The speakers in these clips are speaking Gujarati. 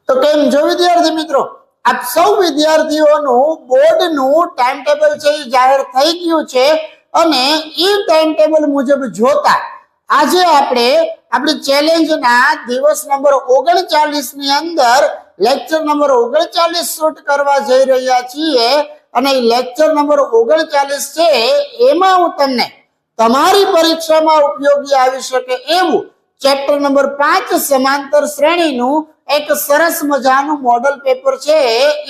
તો કેમ જો વિદ્યાર્થી મિત્રો, આપ સૌ વિદ્યાર્થીઓનું બોર્ડનું ટાઈમ ટેબલ છે એ જાહેર થઈ ગયું છે અને એ ટાઈમ ટેબલ મુજબ જોતા આજે આપણે આપણી ચેલેન્જના દિવસ નંબર 39 ની અંદર લેક્ચર નંબર 39 શૂટ કરવા જઈ રહ્યા છીએ અને લેક્ચર નંબર 39 છે એમાં હું તમને તમારી પરીક્ષામાં ઉપયોગી આવી શકે એવું ચેપ્ટર નંબર 5 સમાંતર શ્રેણીનું એક સરસ મજાનું મોડલ પેપર છે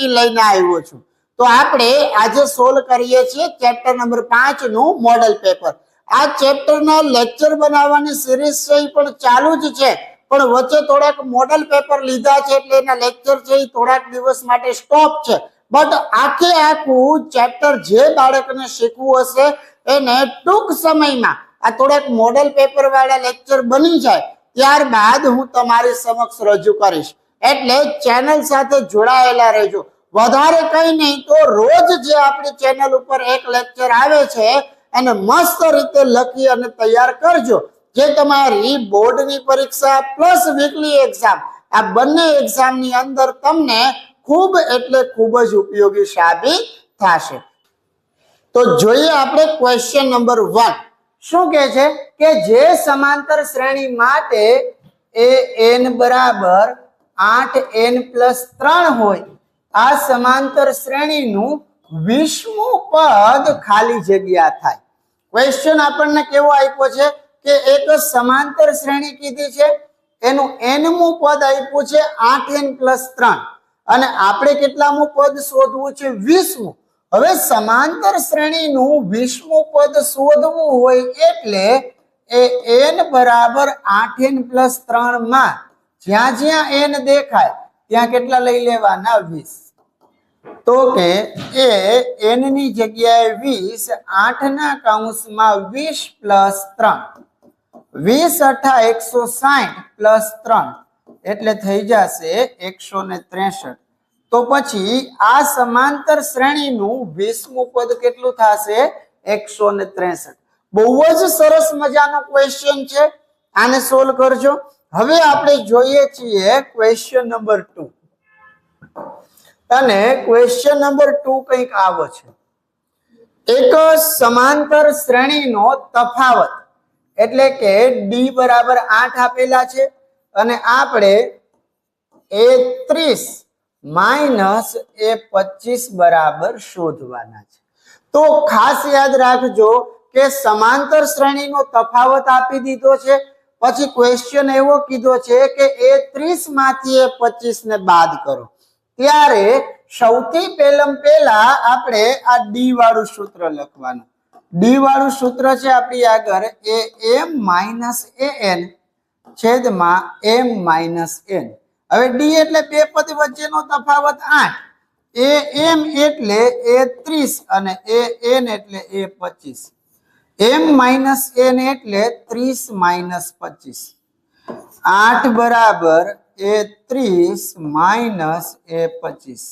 એ લઈને આવ્યો છું। તો આપણે આજે સોલ્વ કરીએ છીએ ચેપ્ટર નંબર 5 નું મોડલ પેપર। આ ચેપ્ટરના લેક્ચર બનાવવાની સિરીઝ છે એ પણ ચાલુ જ છે, પણ વચ્ચે થોડાક મોડલ પેપર લીધા છે એટલે એના લેક્ચર છે એ થોડાક દિવસ માટે સ્ટોપ છે। બટ આખે આખું ચેપ્ટર જે બાળકને શીખવું હશે એને ટૂંક સમયમાં આ થોડાક મોડલ પેપર વાળા લેક્ચર બની જાય ત્યારબાદ હું તમારી સમક્ષ રજૂ કરીશ, એટલે ચેનલ સાથે જોડાયેલા રહેજો। વધારે કઈ નહીં તો રોજ જે આપણી ચેનલ ઉપર એક લેક્ચર આવે છે એને મસ્ત રીતે લખી અને તૈયાર કરજો, જે તમારી બોર્ડની પરીક્ષા પ્લસ વીકલી એક્ઝામ આ બંને એક્ઝામની અંદર તમને ખૂબ એટલે ખૂબ જ ઉપયોગી સાબિત થશે। તો જોઈએ આપણે ક્વેશ્ચન નંબર 1 શું કહે છે કે જે સમાંતર શ્રેણી માટે an બરાબર 8n+3 હોય આ સમાંતર શ્રેણીનું 20મું પદ ખાલી જગ્યા થાય। ક્વેશ્ચન આપણને કેવો આપ્યો છે કે એક સમાંતર શ્રેણી કીધી છે, એનું nમું પદ આપ્યું છે 8n+3 અને આપણે કેટલામું પદ શોધવું છે 20મું। હવે સમાંતર શ્રેણીનું 20મું પદ શોધવું હોય એટલે એ n બરાબર 8n+3 માં જ્યાં જ્યાં n દેખાય ત્યાં કેટલા લઈ લેવાના 20। તો કે એ n ની જગ્યાએ 20, 8 ના કૌંસમાં 20+3, 20 × 160 + 3 એટલે થઈ જશે 163। તો પછી આ સમાંતર શ્રેણીનું 20મું પદ કેટલું થશે 163। બહુ જ સરસ મજાનો ક્વેશ્ચન છે, આને સોલ્વ કરજો। હવે આપણે જોઈએ છીએ ક્વેશ્ચન નંબર 2 અને ક્વેશ્ચન નંબર 2 કંઈક આવો છે। એક સમાંતર શ્રેણીનો તફાવત એટલે કે d બરાબર 8 આપેલા છે અને આપણે a30 માઇનસ a25 બરાબર શોધવાના છે। તો ખાસ યાદ રાખજો કે સમાંતર શ્રેણીનો તફાવત આપી દીધો છે, પછી ક્વેશ્ચન એવો કીધો છે કે a30 માંથી a25 ને બાદ કરો, ત્યારે સૌથી પહેલા આપણે આ d વાળું સૂત્ર લખવાનું। d વાળું સૂત્ર છે આપણી આગળ am - an છેદમાં m - n। હવે d એટલે બે પદ વચ્ચેનો તફાવત 8, am એટલે a30 અને an એટલે a25, m - n એટલે 30 - 25, 8 બરાબર a30 - a25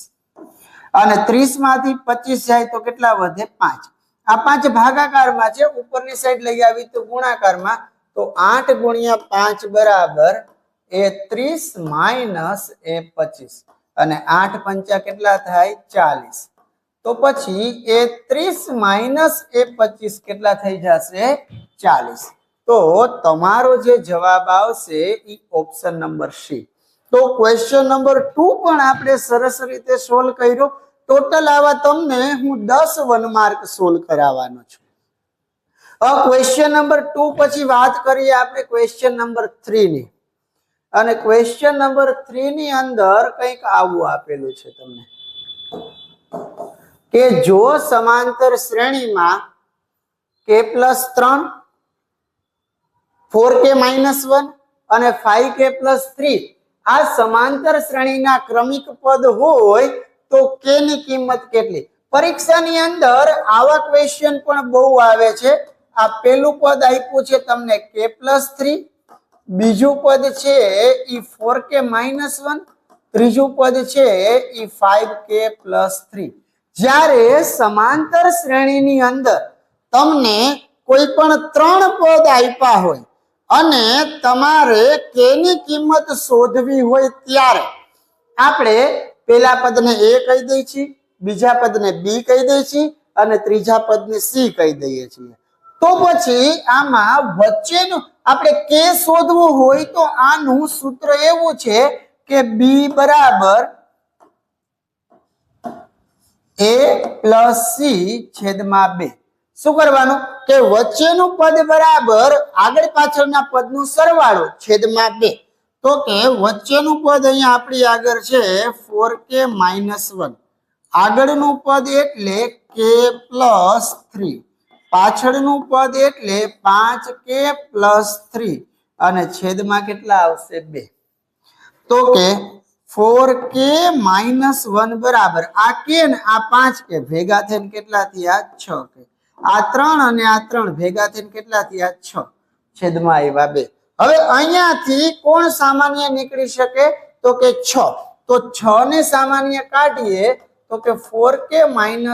અને 30 માંથી 25 જાય તો કેટલા વધે 5। આ 5 ભાગાકારમાં છે, ઉપરની સાઈડ લઈ આવી તો ગુણાકારમાં, તો 8 × 5 બરાબર a30 - a25 અને 8 પંચા કેટલા થાય 40। તો પછી a30 - a25 કેટલા થઈ જશે 40। તો તમારો જે જવાબ આવશે એ ઓપ્શન નંબર સી। તો ક્વેશ્ચન નંબર 2 પણ આપણે સરસ રીતે સોલ્વ કર્યો। ટોટલ આવા તમને હું 10 1 માર્ક સોલ્વ કરાવવાનો છું। હવે ક્વેશ્ચન નંબર 2 પછી વાત કરીએ આપણે ક્વેશ્ચન નંબર 3 ની, અને ક્વેશ્ચન નંબર 3 ની અંદર કંઈક આવું આપેલું છે તમને કે જો સમાંતર શ્રેણીમાં k+3, 4k - 1 અને 5k+3 આ સમાંતર શ્રેણીના ક્રમિક પદ હોય તો k ની કિંમત કેટલી? પરીક્ષાની અંદર આવા ક્વેશ્ચન પણ બહુ આવે છે। આ પહેલું પદ આપ્યું છે તમને k+3, બીજું પદ છે ઈ 4k - 1, ત્રીજું પદ છે ઈ 5k+3। જ્યારે સમાંતર શ્રેણીની અંદર તમને કોઈ પણ 3 પદ આપ્યા હોય અને તમારે k ની કિંમત શોધવી હોય ત્યારે આપણે પેલા પદને a કહી દઈએ છીએ, બીજા પદને b કહી દઈએ છીએ અને ત્રીજા પદને c કહી દઈએ છીએ. તો પછી આમાં વચ્ચેનું આપણે k શોધવું હોય તો આનું સૂત્ર એવું છે કે b બરાબર a પ્લસ c છેદમાં 2. શું કરવાનું કે વચ્ચેનું પદ બરાબર આગળ પાછળના પદનું સરવાળો છેદમાં 2. તો કે વચ્ચેનું પદ અહીંયા આપણી આગળ છે 4k - 1, આગળનું પદ એટલે k + 3, પાછળનું પદ એટલે 5k + 3 અને છેદમાં કેટલા આવશે 2. તો કે 4k - 1 બરાબર આ k ને આ 5k ભેગા થઈને કેટલા થયા 6k, આ 3 અને આ 3 ભેગા થઈને કેટલા થયા 6, છેદમાં આવ્યા 2. હવે અહીંયાથી કોણ સામાન્ય નીકળી શકે તો કે 6. તો 6 ને સામાન્ય કાઢીએ તો કે 4k - 1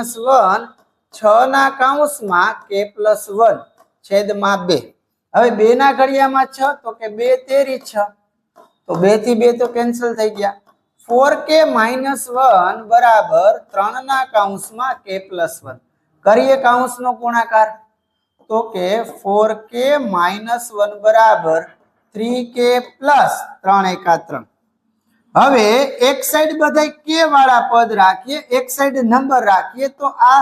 6 ના કૌંસમાં k + 1 છેદમાં 2. હવે 2 ના ઘડિયામાં 6 તો કે 2 તેરી 6, તો 2 થી 2 તો કેન્સલ થઈ ગયા. 4k - 1 બરાબર 3 ના કૌંસમાં k + 1. કરીએ કૌંસનો ગુણાકાર તો કે 4k - 1 બરાબર 3k + 3 * 3. હવે એક સાઈડ બધા k વાળા પદ રાખીએ, એક સાઈડ નંબર રાખીએ તો આ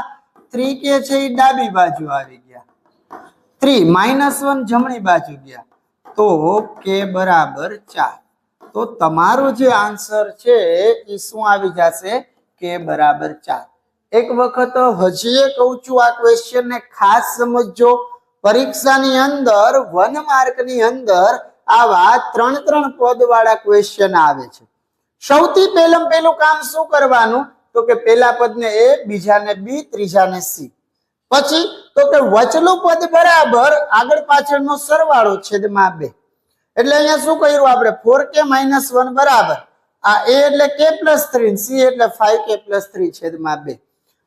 3k છે એ ડાબી બાજુ આવી ગયા, 3 - 1 જમણી બાજુ ગયા, તો k બરાબર 4. તો તમારો જે આન્સર છે એ શું આવી જશે k બરાબર 4. એક વખત હજી કહું છું આ ક્વેશ્ચન ને ખાસ સમજજો. પરીક્ષાની અંદર 1 માર્કની અંદર આવા 3 પદ વાળા ક્વેશ્ચન આવે છે. સૌથી પહેલું કામ શું કરવાનું તો કે પેલા પદને a, બીજાને b, ત્રીજાને c. પછી તો કે વચલું પદ બરાબર આગળ પાછળનો સરવાળો છેદમાં 2. એટલે અહીંયા શું કર્યું આપણે 4k - 1 બરાબર આ a એટલે k + 3, c એટલે 5k + 3 છેદમાં 2.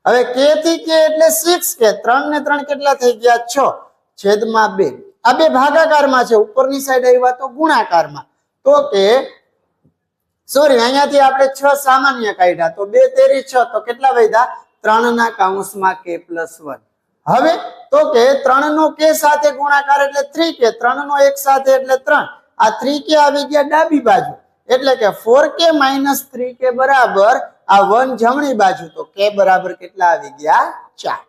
હવે k થી k એટલે 6k, 3 ને 3 કેટલા થઈ ગયા 6 છેદમાં 2. આ બે ભાગાકારમાં છે, ઉપરની સાઈડ આવ્યા તો ગુણાકારમાં. તો કે સોરી અહીંયાથી આપણે 6 સામાન્ય કાઢ્યા તો 2 તેરી 6 તો કેટલા વધ્યા 3 ના કૌંસમાં k + 1. હવે તો કે 3 નો k સાથે ગુણાકાર એટલે 3k, 3 નો એક સાથે એટલે 3, આ 3k આવી ગયા ડાબી બાજુ એટલે કે 4k - 3k બરાબર આ 1 જમણી બાજુ, તો k બરાબર કેટલા આવી ગયા 4.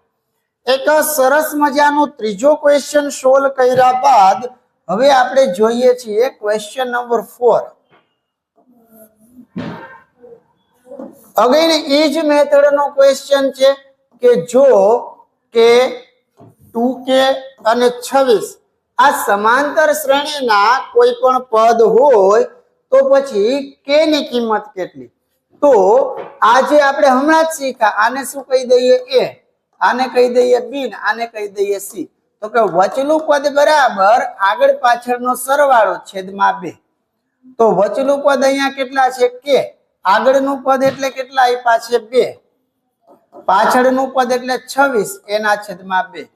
એક સરસ મજાનો ત્રીજો ક્વેશ્ચન સોલ્વ કર્યા બાદ હવે આપણે જોઈએ છીએ ક્વેશ્ચન નંબર 4. અગેન એ જ મેથડ નો ક્વેશ્ચન છે કે જો કે 2k અને 26 આ સમાંતર શ્રેણીના કોઈ પણ પદ હોય તો પછી k ની કિંમત કેટલી. તો આ જે આપણે હમણાં જ શીખ્યા આને શું કહી દઈએ a, આને કહી દઈએ b, આને કહી દઈએ c. તો કે વચલું પદ બરાબર આગળ પાછળનો સરવાળો છેદમાં 2. તો વચલું પદ અહીંયા કેટલા છે k, આગળનું પદ એટલે કેટલા આપ્યા છે 2, પાછળનું પદ એટલે 26 એના છેદમાં 2.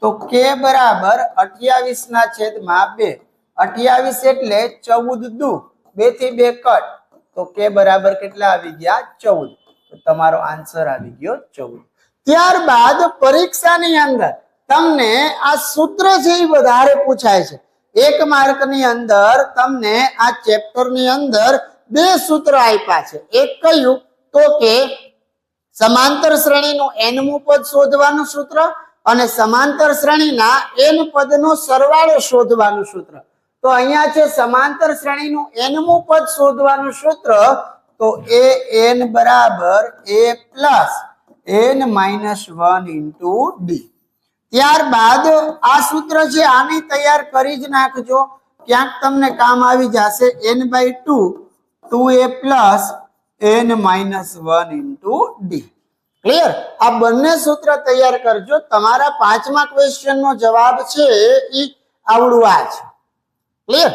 તો k બરાબર 28 ના છેદમાં 2. 28 એટલે 14 દુ, 2 થી 2 કટ, તો k બરાબર કેટલા આવી ગયા 14. તો તમારો આન્સર આવી ગયો 14. ત્યારબાદ પરીક્ષાની અંદર તમને આ સૂત્ર છે એ વધારે પૂછાય છે. 1 માર્કની અંદર તમને આ ચેપ્ટરની અંદર 2 સૂત્ર આપ્યા છે. એક કયું તો કે સમાંતર શ્રેણીનું nમું પદ શોધવાનું સૂત્ર અને સમાંતર શ્રેણીના n પદનો સરવાળો શોધવાનું સૂત્ર. તો અહીંયા છે સમાંતર શ્રેણીનું nમું પદ શોધવાનું સૂત્ર, તો an બરાબર a plus n minus 1 into d. ત્યારબાદ આ સૂત્ર છે આને તૈયાર કરી જ નાખજો, ક્યાંક તમને કામ આવી જશે. n/2 2a plus n minus 1 into d. Clear? આ બંને સૂત્ર તૈયાર કરજો. તમારા 5મા ક્વેશ્ચનનો જવાબ છે એ આવડું આ છે. ક્લિયર?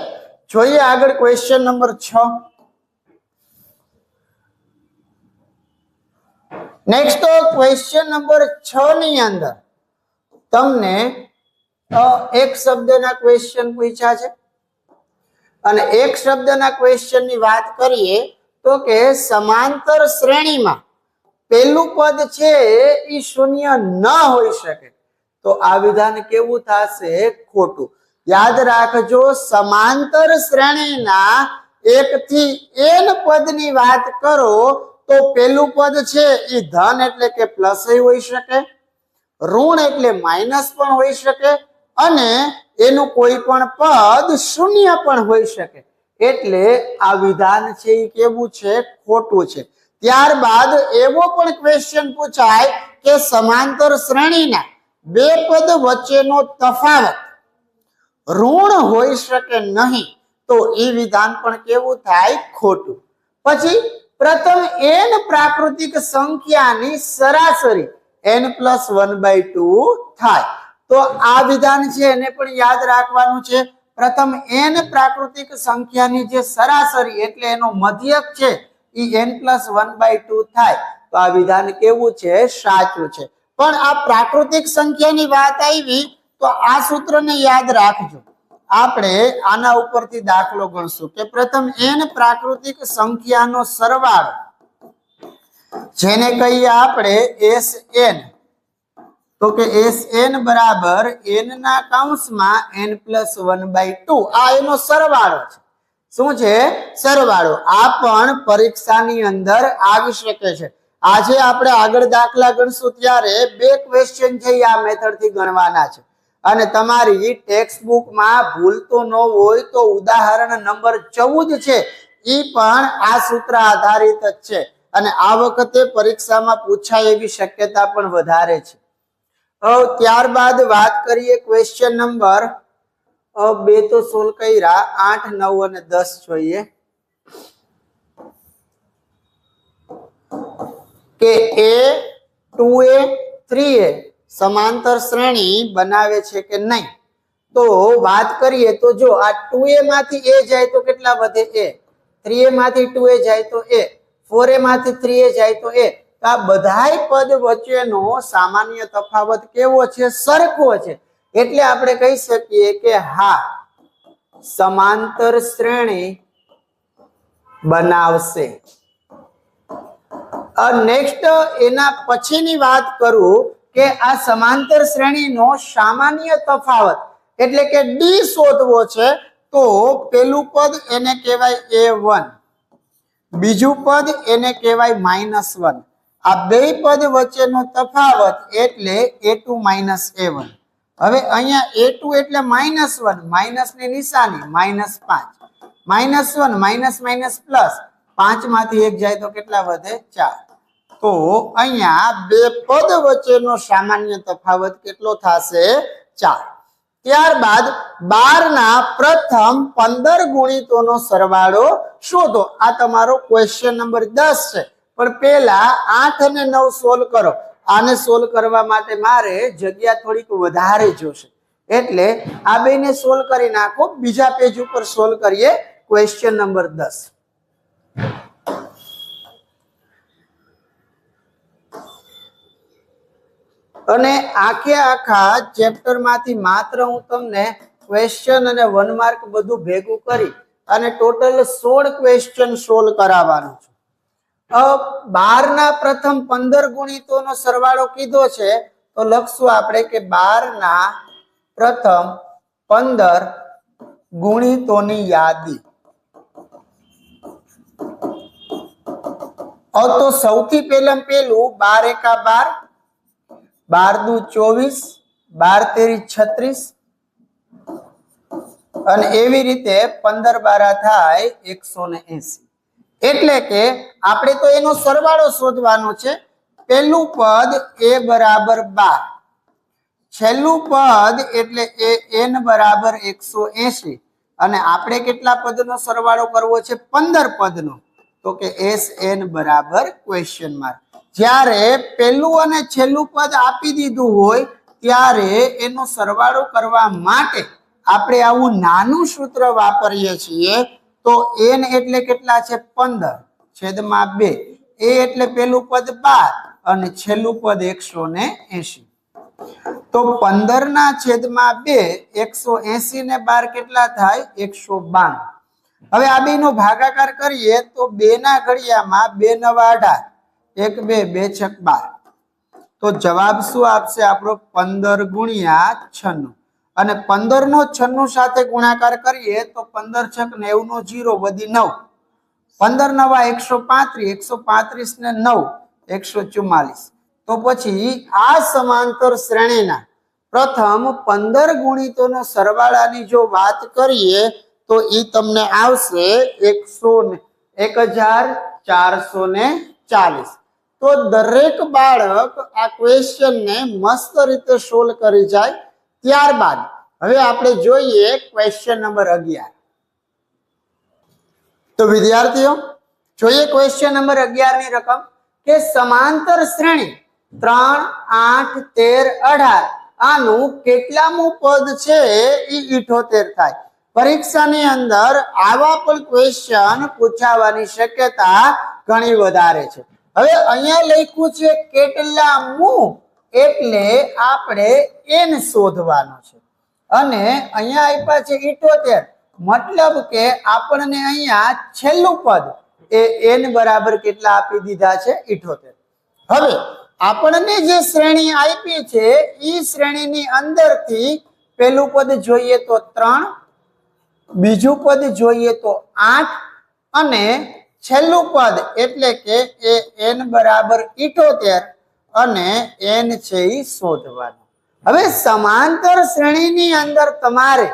જોઈએ આગળ question number 6. Next question number 6 ની અંદર તમને એક શબ્દના ક્વેશ્ચન પૂછ્યા છે અને એક શબ્દના ક્વેશ્ચનની વાત કરીએ તો કે સમાંતર શ્રેણીમાં પહેલું પદ છે એ શૂન્ય ન હોઈ શકે, તો આ વિધાન કેવું થશે? ખોટું. યાદ રાખજો, સમાંતર શ્રેણીના 1 થી n પદની વાત કરો તો પહેલું પદ છે એ ધન એટલે કે પ્લસ હોઈ શકે, ઋણ એટલે માઇનસ પણ હોઈ શકે, અને એનું કોઈ પણ પદ શૂન્ય પણ હોઈ શકે. એટલે આ વિધાન છે એ કેવું છે? ખોટું છે. ત્યારબાદ એવો પણ ક્વેશ્ચન પૂછાય કે સમાંતર શ્રેણીના 2 પદ વચ્ચેનો તફાવત ઋણ હોઈ શકે નહીં, તો એ વિધાન પણ કેવું થાય? ખોટું. પછી પ્રથમ n પ્રાકૃતિક સંખ્યાની સરાસરી n+1/2 થાય, તો આ વિધાન છે એને પણ યાદ રાખવાનું છે. પ્રથમ n પ્રાકૃતિક સંખ્યાની જે સરાસરી એટલે એનો મધ્યક છે એ n+1/2 થાય, તો આ વિધાન કેવું છે? સાચું છે. પણ આ પ્રાકૃતિક સંખ્યાની વાત આવી તો આ સૂત્રને યાદ રાખજો. આપણે આના ઉપરથી દાખલો ગણશું કે પ્રથમ n પ્રાકૃતિક સંખ્યાનો સરવાળો, જેને કહીએ આપણે Sn, તો કે Sn બરાબર n ના કૌંસમાં n+1/2, આ એનો સરવાળો છે. શું છે? સરવાળો. આ પણ પરીક્ષાની અંદર આવી શકે છે. આજે આપણે આગળ દાખલા ગણશું ત્યારે 2 ક્વેશ્ચન છે આ મેથડથી ગણવાના છે, અને તમારી ટેક્સ્ટ બુકમાં ભૂલતો ન હોય તો ઉદાહરણ નંબર 14 છે એ પણ આ સૂત્ર આધારિત જ છે, અને આ વખતે પરીક્ષામાં પૂછાય એવી શક્યતા પણ વધારે છે. ત્યારબાદ વાત કરીએ ક્વેશ્ચન નંબર 2 તો સોલ્વ કર્યા, 8, 9 અને 10 જોઈએ કે a 2a 3a સમાંતર શ્રેણી બનાવે છે કે નહીં. તો વાત કરીએ તો જો આ 2a માંથી a જાય તો કેટલા વધે? a. 3a માંથી 2a જાય તો a. 4a માંથી 3a જાય તો a. આ બધાય પદ વચ્ચેનો સામાન્ય તફાવત કેવો છે? સરખો છે. એટલે આપણે કહી શકીએ કે હા, સમાંતર શ્રેણી બનાવશે. નેક્સ્ટ એના પછીની વાત કરું કે આ સમાંતર શ્રેણીનો સામાન્ય તફાવત એટલે કે ડી શોધવો છે, તો પેલું પદ એને કહેવાય a1, બીજું પદ એને કહેવાય -1. આ બે પદ વચ્ચેનો તફાવત એટલે a2 - a1. હવે અહીંયા a2 એટલે -1, માઇનસ ની નિશાની -5, -1 માઇનસ માઇનસ પ્લસ, 5 માંથી 1 જાય તો કેટલા વધે? 4. તો અહીંયા બે પદ વચ્ચેનો સામાન્ય તફાવત કેટલો થશે? 4. ત્યારબાદ 12 ના પ્રથમ 15 ગુણિતોનો સરવાળો શોધો. આ તમારો ક્વેશ્ચન નંબર 10 છે, પણ પહેલા 8 અને 9 સોલ્વ કરો. આને સોલ્વ કરવા માટે મારે જગ્યા થોડીક વધારે જોશે, એટલે આ બેને સોલ્વ કરી નાખો. બીજા પેજ ઉપર સોલ્વ કરીએ ક્વેશ્ચન નંબર 10. અને આખા ચેપ્ટર માંથી માત્ર હું તમને ક્વેશ્ચન અને 1 માર્ક બધું ભેગું કરી અને ટોટલ 16 ક્વેશ્ચન સોલ્વ કરાવવાનું છું. 12 ના પ્રથમ 15 ગુણિતોનો સરવાળો કીધો છે, તો લખશું આપણે કે 12 ના પ્રથમ 15 ગુણિતોની યાદી. તો સૌથી પહેલું 12 એકા 12, 12 દુ 24, 12 તેરી 36, અને એવી રીતે 15 12 થાય 180. એટલે કે આપણે તો એનો સરવાળો શોધવાનો છે. પહેલું પદ a બરાબર 12, છેલ્લું પદ એટલે n બરાબર 180, અને આપણે કેટલા પદનો સરવાળો કરવો છે? 15 પદનો. તો કે Sn બરાબર ક્વેશ્ચન માર્ક. જ્યારે પહેલું અને છેલ્લું પદ આપી દીધું હોય ત્યારે એનો સરવાળો કરવા માટે આપણે આવું નાનું સૂત્ર વાપરીએ છીએ. તો n એટલે કેટલા છે? 15 છેદમાં 2. a એટલે પહેલું પદ 12 અને છેલ્લું પદ 180. તો 15 ના છેદમાં 2, 180 ને 12 કેટલા થાય? 192. હવે આ બે નો ભાગાકાર કરીએ તો 2 ના ઘડિયામાં 2 * 9 = 18 1 2 2 છક 12 તો જવાબ શું આપશે આપણો 15 × 96 અને 15 નો 96 સાથે ગુણાકાર કરીએ તો 15 છક 90 નો 0 વધી 9 15 * 9 = 135 135 ને 9 144 તો પછી આ સમાંતર શ્રેણીના પ્રથમ 15 ગુણિતોનો સરવાળાની જો વાત કરીએ તો ઈ તમને આવશે 1440 તો દરેક બાળક આ ક્વેશ્ચન ને મસ્ત રીતે સોલ્વ કરી જાય ત્યારબાદ હવે આપણે જોઈએ ક્વેશ્ચન નંબર 11 તો વિદ્યાર્થીઓ જોઈએ ક્વેશ્ચન નંબર 11 ની રકમ કે સમાંતર શ્રેણી 3 8 13 18 આનું કેટલામું પદ છે ઈ 78 થાય પરીક્ષાની અંદર આવા પણ ક્વેશ્ચન પૂછાવાની શક્યતા ઘણી વધારે છે હવે અહીંયા લખ્યું છે કેટલામું એટલે આપણે n શોધવાનો છે અને અહીંયા આપ્યા છે 78 મતલબ કે આપણને અહીંયા છેલ્લું પદ એ n બરાબર કેટલા આપી દીધા છે 78 હવે આપણને જે શ્રેણી આપી છે ઈ શ્રેણીની અંદરથી પહેલું પદ જોઈએ તો 3 બીજું પદ જોઈએ તો 8 અને છેલ્લું પદ એટલે કે એ n બરાબર 78 અને n છે ઈ શોધવાનું હવે સમાંતર શ્રેણીની અંદર તમારે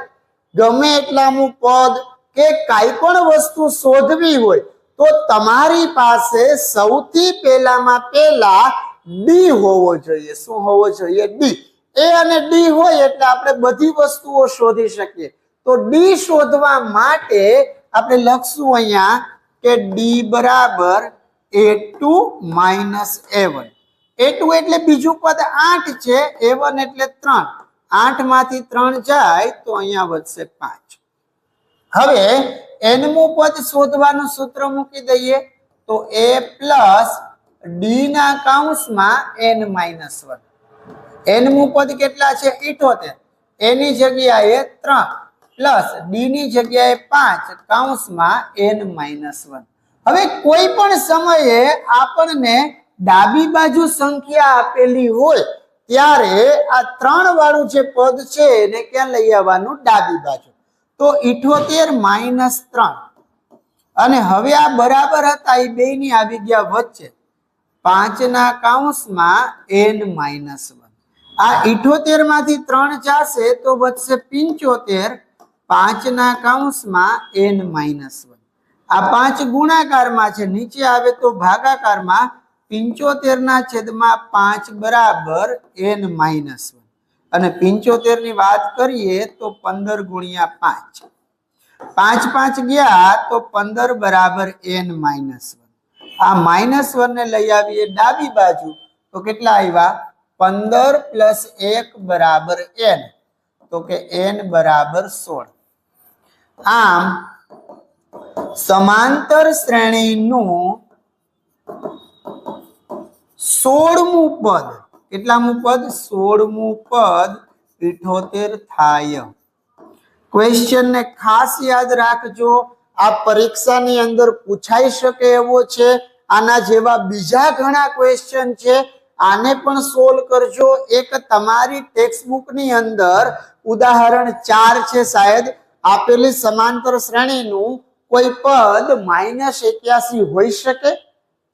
ગમે એટલાનું પદ કે કાઈ પણ વસ્તુ શોધવી હોય તો તમારી પાસે સૌથી પહેલામાં પહેલા ડી હોવો જોઈએ શું હોવો જોઈએ ડી એ અને ડી હોય એટલે આપણે બધી વસ્તુઓ શોધી શકીએ તો ડી શોધવા માટે આપણે લખશું અહીંયા કે ડી બરાબર a2 - a1 a2 એટલે બીજું પદ 8 છે a1 એટલે 3 8 માંથી 3 જાય તો અહીંયા વધશે 5 હવે n મું પદ શોધવાનું સૂત્ર મૂકી દઈએ તો a + d ના કૌંસમાં n - 1 n મું પદ કેટલા છે 78 a ની જગ્યાએ 3 પ્લસ d ની જગ્યાએ 5 કૌંસમાં n - 1 હવે કોઈ પણ સમયે આપણને ડાબી બાજુ સંખ્યા આપેલી હોય ત્યારે આ 3 વાળું જે પદ છે એને ક્યાં લઈ આવવાનું ડાબી બાજુ તો 78 - 3 અને હવે આ બરાબર હતા એ બેયની આવી ગયા વચ્ચે 5 ના કૌંસમાં n - 1 આ 78 માંથી 3 જશે તો વધશે 75 5 ના કૌંસમાં n - 1 આ 5 ગુણાકારમાં છે નીચે આવે તો ભાગાકારમાં 75 ના છેદમાં 5 બરાબર n - 1 અને 75 ની વાત કરીએ તો 15 × 5 5 5 ગયા તો 15 બરાબર n - 1 આ -1 ને લઈ આવીએ ડાબી બાજુ તો કેટલા આવ્યા 15 + 1 બરાબર n તો કે n બરાબર 16 આમ સમાંતર શ્રેણીનું 16મું પદ કેટલામું પદ 16મું પદ 78 થાય ક્વેશ્ચન ને ખાસ યાદ રાખજો આ પરીક્ષાની અંદર પૂછાઈ શકે એવો છે આના જેવા બીજા ઘણા ક્વેશ્ચન છે આને પણ સોલ્વ કરજો એક તમારી ટેક્સ્ટ બુક ની અંદર ઉદાહરણ 4 છે શાયદ આપેલી સમાંતર શ્રેણીનું કોઈ પદ -81 હોઈ શકે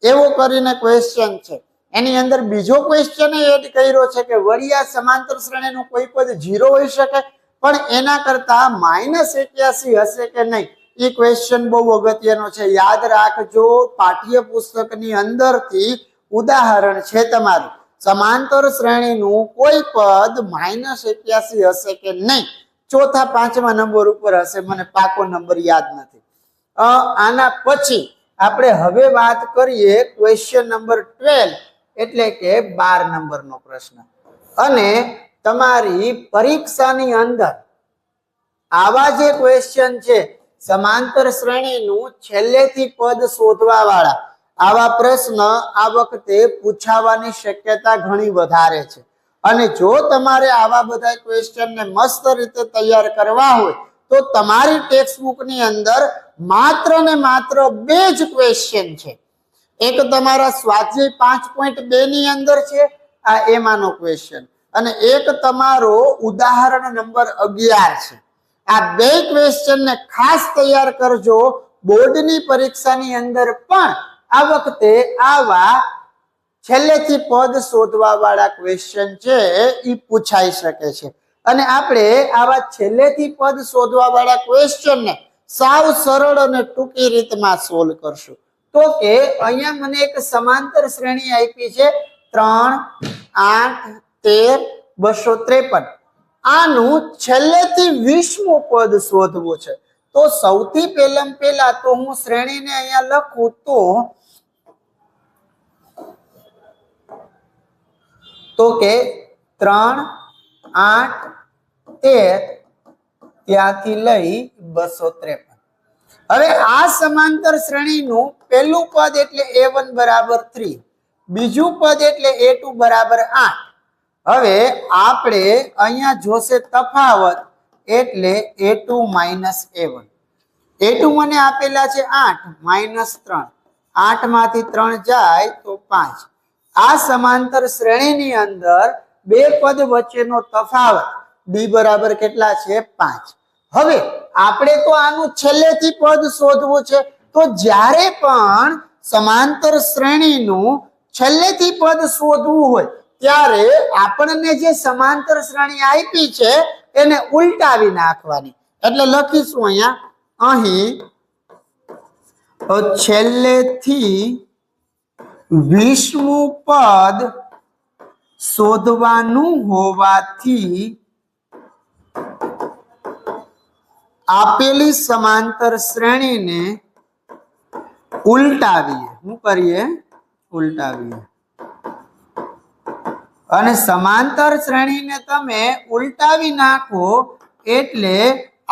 એવો કરીને ક્વેશ્ચન છે એની અંદર બીજો ક્વેશ્ચન એડ કર્યો છે કે વળી આ સમાંતર શ્રેણીનું કોઈ પદ 0 હોઈ શકે પણ એના કરતા -81 હશે કે નહીં એ ક્વેશ્ચન બહુ અગત્યનો છે યાદ રાખજો પાઠ્યપુસ્તકની અંદરથી ઉદાહરણ છે તમારું સમાંતર શ્રેણીનું કોઈ પદ -81 હશે કે નહીં ચોથા પાંચમા નંબર ઉપર હશે મને પાકો નંબર યાદ નથી આના પછી આપણે હવે વાત કરીએ ક્વેશ્ચન નંબર 12 એટલે કે 12 નંબરનો પ્રશ્ન અને તમારી પરીક્ષાની અંદર આવા જે ક્વેશ્ચન છે સમાંતર શ્રેણીનું છેલ્લેથી પદ શોધવા વાળા આવા પ્રશ્ન આ વખતે પૂછાવાની શક્યતા ઘણી વધારે છે અને જો તમારે આવા બધા ક્વેશ્ચનને મસ્ત રીતે તૈયાર કરવા હોય તો તમારી ટેક્સ્ટ બુક ની અંદર માત્ર ને માત્ર 2 જ ક્વેશ્ચન છે. એક તમારા સ્વાધ્યાય 5.2 ની અંદર છે, આ એમાંનો ક્વેશ્ચન, અને એક તમારો ઉદાહરણ નંબર 11 છે. આ 2 ક્વેશ્ચન ને ખાસ તૈયાર કરજો. બોર્ડની પરીક્ષાની અંદર પણ આ વખતે આવા છેલ્લેથી પદ શોધવા વાળા ક્વેશ્ચન છે એ પૂછાઈ શકે છે. અને આપણે આવા છેલ્લેથી પદ શોધવા વાળા ક્વેશ્ચન ને સાવ સરળ અને ટૂંકી રીતમાં સોલ્વ કરશું. તો કે અહીંયા મને એક સમાંતર શ્રેણી આપી છે 3, 8, 13, 253. આનું છેલ્લેથી 20મું પદ શોધવું છે. તો સૌથી પહેલા તો હું શ્રેણીને અહીંયા લખું તો કે 3, 8, 13 ત્યાંથી લઈ 253. હવે આ સમાંતર શ્રેણીનું પહેલું પદ એટલે a1 બરાબર 3, બીજું પદ એટલે a2 બરાબર 8. હવે આપણે અહીંયા જોશે તફાવત એટલે a2 માઇનસ a1. a2 મને આપેલા છે 8 માઇનસ 3, 8 માંથી 3 જાય તો 5. આ સમાંતર શ્રેણીની અંદર બે પદ વચ્ચેનો તફાવત d બરાબર કેટલા છે 5. હવે આપણે તો આનું છેલ્લેથી પદ શોધવું છે. તો જ્યારે પણ સમાંતર શ્રેણીનું છેલ્લેથી પદ શોધવું હોય ત્યારે આપણને જે સમાંતર શ્રેણી આપી છે એને ઉલટાવી નાખવાની. એટલે લખીશું અહીંયા અહીં છેલ્લેથી 20મું પદ શોધવાનું હોવાથી આપેલી સમાંતર શ્રેણીને ઉલટાવીએ. શું કરીએ? ઉલટાવીએ. અને સમાંતર શ્રેણીને તમે ઉલટાવી નાખો એટલે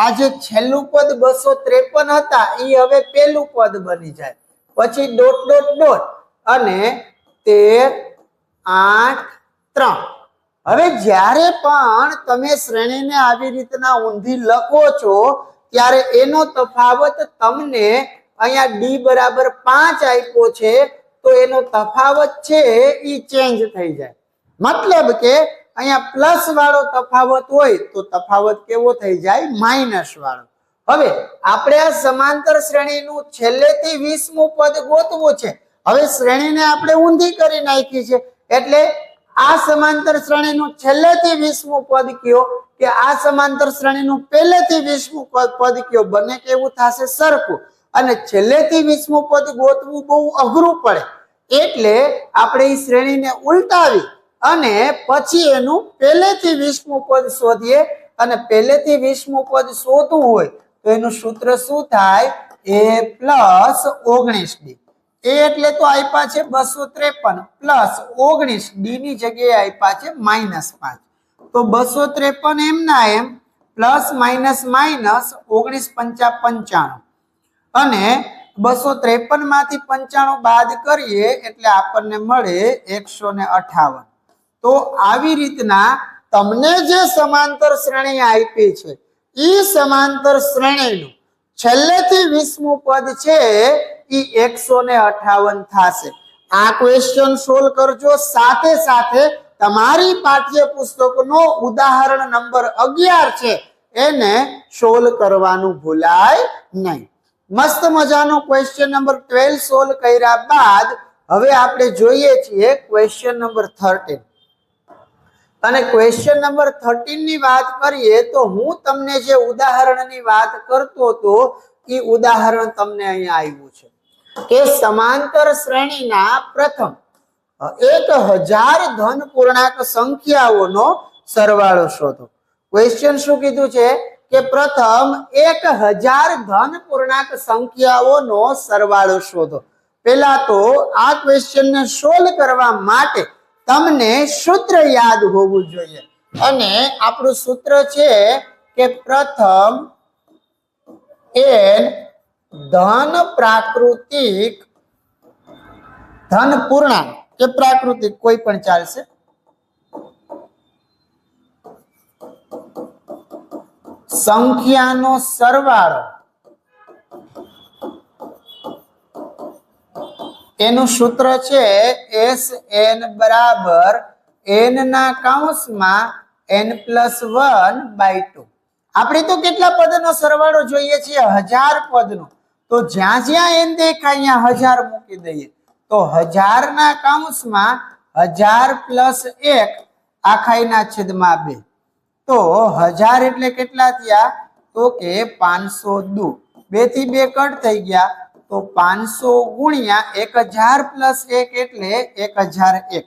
આ જે છેલ્લું પદ 253 હતા એ હવે પહેલું પદ બની જાય. પછી ડોટ ડોટ ડોટ અને 13, 8, 3. હવે જ્યારે પણ તમે શ્રેણીને આવી રીતના ઊંધી લખો છો ત્યારે એનો તફાવત તમને અહીંયા d બરાબર 5 આપ્યો છે તો એનો તફાવત છે એ ચેન્જ થઈ જાય. મતલબ કે અહીંયા પ્લસ વાળો તફાવત હોય તો તફાવત કેવો થઈ જાય? માઇનસ વાળો. હવે આપણે આ સમાંતર શ્રેણીનું છેલ્લેથી 20મું પદ ગોતવું છે. હવે શ્રેણીને આપણે ઊંધી કરી નાખી છે એટલે આ સમાંતર શ્રેણીનું છેલ્લેથી 20મું પદ કયો કે આ સમાંતર શ્રેણીનું પહેલેથી 20મું પદ કયો, બંને કેવું થશે? સરખું. અને છેલ્લેથી 20મું પદ ગોતવું બહુ અઘરું પડે એટલે આપણે એ શ્રેણીને ઉલટાવી અને પછી એનું પહેલેથી 20મું પદ શોધીએ. અને પહેલેથી 20મું પદ શોધવું હોય તો એનું સૂત્ર શું થાય? a plus 19d. એ એટલે તો આપ્યા છે 253 પ્લસ 19, ડી ની જગ્યાએ આપ્યા છે -5. તો 253 એમના એમ પ્લસ માઇનસ માઇનસ 19 5 95 અને 253 માંથી 95 બાદ કરીએ એટલે આપણને મળે 158. તો આવી રીતના તમને જે સમાંતર શ્રેણી આપી છે એ સમાંતર શ્રેણીનું છેલ્લેથી 20મું પદ છે એ 158 થશે. આ ક્વેશ્ચન સોલ્વ કરજો. સાથે સાથે તમારી પાઠ્યપુસ્તકનો ઉદાહરણ નંબર 11 છે એને સોલ્વ કરવાનું ભૂલાય નહીં. મસ્ત મજાનો ક્વેશ્ચન નંબર 12 સોલ્વ કર્યા બાદ હવે આપણે જોઈએ છીએ ક્વેશ્ચન નંબર 13. અને ક્વેશ્ચન નંબર 13 ની વાત કરીએ તો હું તમને જે ઉદાહરણની વાત કરતો હતો એ ઉદાહરણ તમને અહીંયા આવ્યું છે કે સમાંતર શ્રેણીના પ્રથમ 1000 ધન પૂર્ણાંક સંખ્યાઓનો સરવાળો શોધો. ક્વેશ્ચન શું કીધું છે કે પ્રથમ 1000 ધન પૂર્ણાંક સંખ્યાઓનો સરવાળો શોધો. પહેલા તો આ ક્વેશ્ચનને સોલ્વ કરવા માટે તમને સૂત્ર યાદ હોવું જોઈએ અને આપણું સૂત્ર છે કે પ્રથમ n ધન પ્રાકૃતિક ધન પૂર્ણાંક કે પ્રાકૃતિક કોઈ પણ ચાલશે સંખ્યાનો સરવાળો એનું સૂત્ર છે SN બરાબર n ના કૌંસમાં n+1/2. આપણે તો કેટલા પદનો સરવાળો જોઈએ છીએ? 1000 પદનો. તો જ્યાં જ્યાં n દેખાય અહીંયા 1000 મૂકી દઈએ તો 1000 ના કૌંસમાં 1000 + 1 આખાઈના છેદમાં 2. તો 1000 એટલે કેટલા થયા? તો કે 502. 2 થી 2 કટ થઈ ગયા તો 500 ગુણ્યા 1000 + 1 એટલે 1001.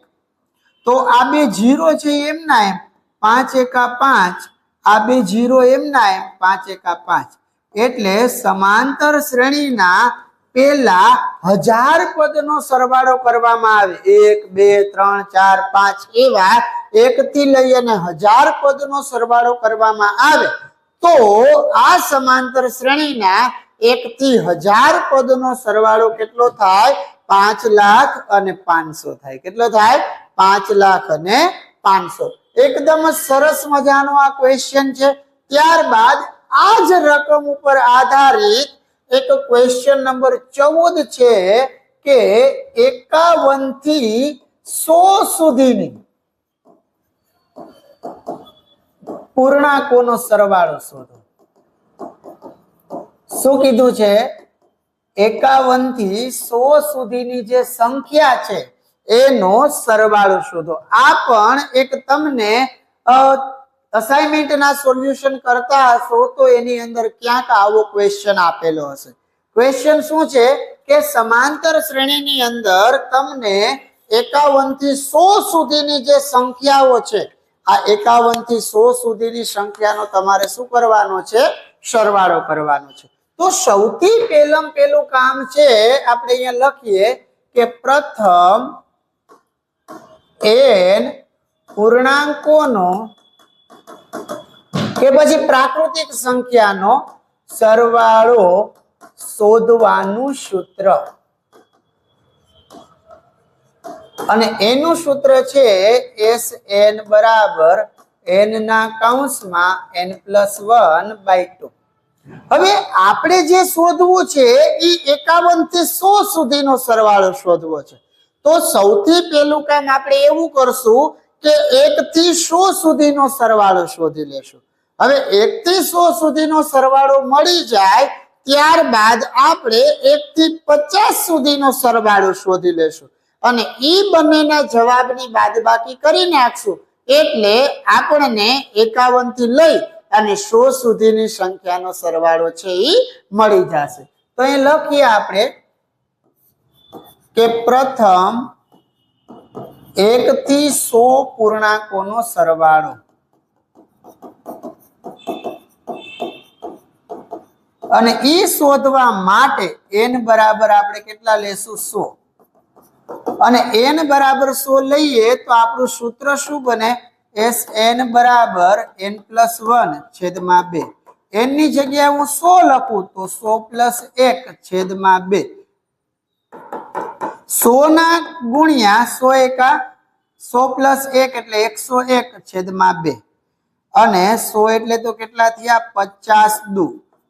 તો આ બે 0 છે એમના એમ 5 એકા 5, આ બે 0 એમના એમ 5 એકા 5. એટલે સમાંતર શ્રેણીના પેલા 1000 પદનો સરવાળો કરવામાં આવે. 1 2 3 4 5 એવા 1 થી લઈ અને 1000 પદનો સરવાળો કરવામાં આવે તો આ સમાંતર શ્રેણીના 1 થી 1000 પદનો સરવાળો કેટલો થાય? 5,05,000 થાય. કેટલો થાય? 5,05,000. એકદમ સરસ મજાનો આ ક્વેશ્ચન છે. ત્યારબાદ આ જ રકમ ઉપર આધારિત એક ક્વેશ્ચન નંબર 14 છે કે 51 થી 100 સુધીની પૂર્ણાંકોનો સરવાળો શોધો. શું કીધું છે? 51 થી 100 સુધીની જે સંખ્યા છે એનો સરવાળો શોધો. આ પણ એક તમને અસાઇનમેન્ટના સોલ્યુશન કરતા હશો તો એની અંદર ક્યાંક આવો ક્વેશ્ચન આપેલો હશે. ક્વેશ્ચન શું છે કે સમાંતર શ્રેણીની અંદર તમને 51 થી 100 સુધીની જે સંખ્યાઓ છે આ 51 થી 100 સુધીની સંખ્યાનો તમારે શું કરવાનો છે? સરવાળો કરવાનો છે. તો સૌથી પહેલું કામ છે આપણે અહીંયા લખીએ કે પ્રથમ n પૂર્ણાંકોનો કે પછી પ્રાકૃતિક સંખ્યાનો સરવાળો શોધવાનું સૂત્ર. અને એનું સૂત્ર છે SN બરાબર n ના કૌંસમાં n+1/2. હવે આપણે જે શોધવું છે એ 51 થી 100 સુધીનો સરવાળો શોધવો છે. તો સૌથી પહેલું કામ આપણે એવું કરશું કે 1 થી 100 સુધીનો સરવાળો શોધી લેશું. હવે 1 થી 100 સુધીનો સરવાળો મળી જાય ત્યારબાદ આપણે 1 થી 50 સુધીનો સરવાળો શોધી લેશું અને એ બંનેના જવાબની બાદબાકી કરી નાખશું એટલે આપણને 51 થી લઈ અને 100 સુધીની સંખ્યાનો સરવાળો છે એ મળી જશે. તો એ લખીએ આપણે કે પ્રથમ 1 થી 100 પૂર્ણાંકોનો સરવાળો અને એ શોધવા માટે n બરાબર આપણે કેટલા લેશું? 100. અને n બરાબર 100 લઈએ તો આપણું સૂત્ર શું બને? SN બરાબર n+1/2. n ની જગ્યાએ હું 100 લખું તો 100+1/2. 100 ના ગુણ્યા 100 એકા 100+1 એટલે 101/2. અને 100 એટલે તો કેટલા થયા? 50 2.